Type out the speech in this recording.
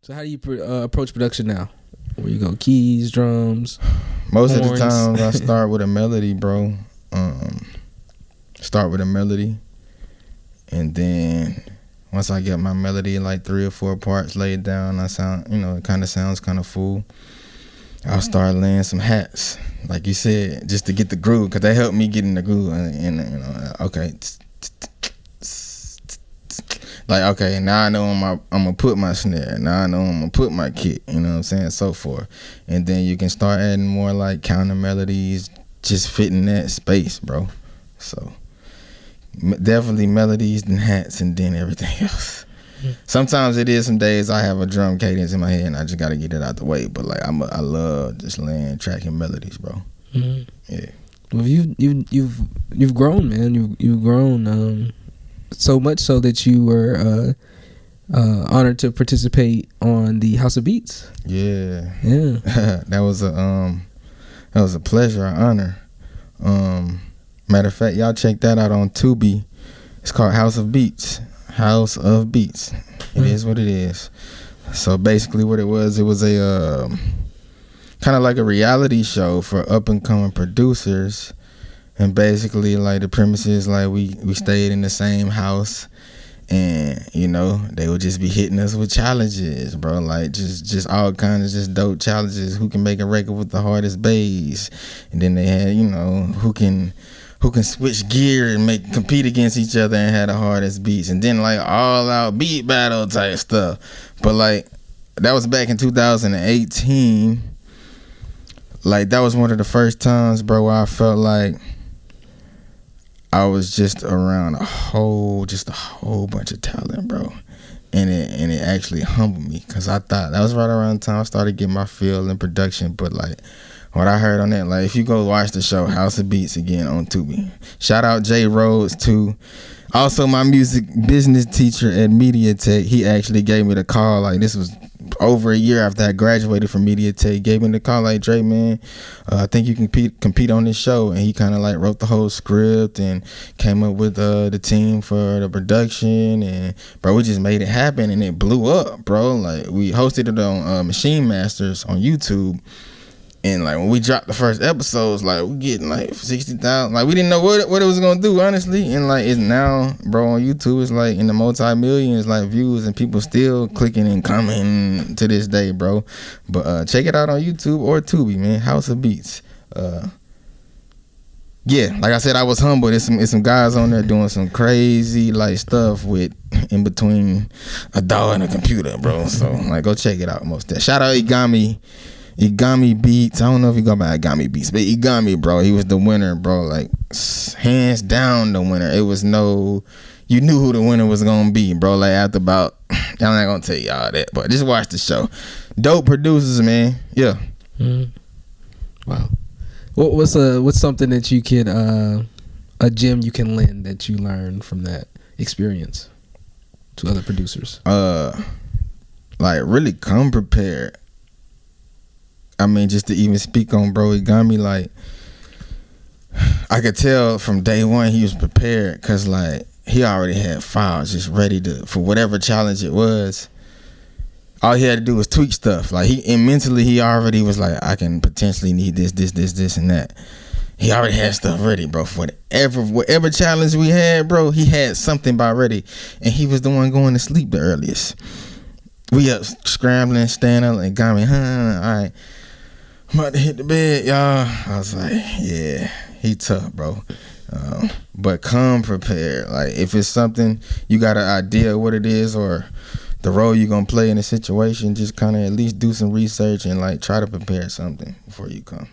So how do you approach production now? Where you go, keys, drums, Most horns? of the times I start with a melody, bro. Start with a melody, and then once I get my melody, like 3 or 4 parts laid down, I sound, it kind of sounds kind of full. I'll start laying some hats, like you said, just to get the groove, because they help me get in the groove. And okay, like, okay, now I know I'm gonna put my snare. Now I know I'm gonna put my kick. You know what I'm saying, so forth. And then you can start adding more like counter melodies, just fitting that space, bro. So definitely melodies and hats, and then everything else. Sometimes it is some days I have a drum cadence in my head and I just gotta get it out the way. But like I love just laying tracking melodies, bro. Mm-hmm. Yeah. Well, you've grown, man. You've grown so much so that you were honored to participate on the House of Beats. Yeah. Yeah. That was a pleasure, an honor. Matter of fact, y'all check that out on Tubi. It's called House of Beats. House of Beats. It is what it is. So basically what it was a kind of like a reality show for up and coming producers. And basically like the premise is like we stayed in the same house, and they would just be hitting us with challenges, bro. Like just all kinds of just dope challenges. Who can make a record with the hardest bass? And then they had, who can switch gear and compete against each other and have the hardest beats, and then like all out beat battle type stuff. But like that was back in 2018. Like that was one of the first times, bro, where I felt like I was just around a whole bunch of talent, bro. And it actually humbled me, because I thought that was right around the time I started getting my feel in production. But like what I heard on that, like if you go watch the show House of Beats again on Tubi. Shout out Jay Rhodes too. Also my music business teacher at Media Tech, he actually gave me the call. Like this was over a year after I graduated from Media Tech. Gave me the call like, Dre, man, I think you can compete on this show. And he kind of like wrote the whole script and came up with the team for the production. And bro, we just made it happen, and it blew up, bro. Like we hosted it on Machine Masters on YouTube. And like when we dropped the first episodes, like we getting like 60,000. Like we didn't know what it was gonna do, honestly. And like it's now, bro, on YouTube, it's like in the multi-millions like views, and people still clicking and coming to this day, bro. But check it out on YouTube or Tubi, man. House of Beats. Yeah, like I said, I was humbled. There's some guys on there doing some crazy like stuff with in between a DAW and a computer, bro. So like go check it out. Shout out Igami Beats. I don't know if he go by Igami Beats, but Igami, bro, he was the winner, bro. Like hands down the winner. It was you knew who the winner was gonna be, bro. Like after about, I'm not gonna tell y'all that, but just watch the show. Dope producers, man. Yeah. Mm-hmm. Wow. What's something that you could a gem you can lend that you learned from that experience to other producers? Like really come prepared. I mean, just to even speak on bro Igami, like I could tell from day one he was prepared, because like he already had files just ready for whatever challenge it was. All he had to do was tweak stuff. Like mentally he already was like, I can potentially need this and that. He already had stuff ready, bro, for whatever challenge we had, bro. He had something by ready, and he was the one going to sleep the earliest. We up scrambling, standing up, and Igami, all right, I'm about to hit the bed, y'all. I was like, yeah, he tough, bro. But come prepared. Like if it's something you got an idea of what it is or the role you're gonna play in a situation, just kind of at least do some research and like try to prepare something before you come.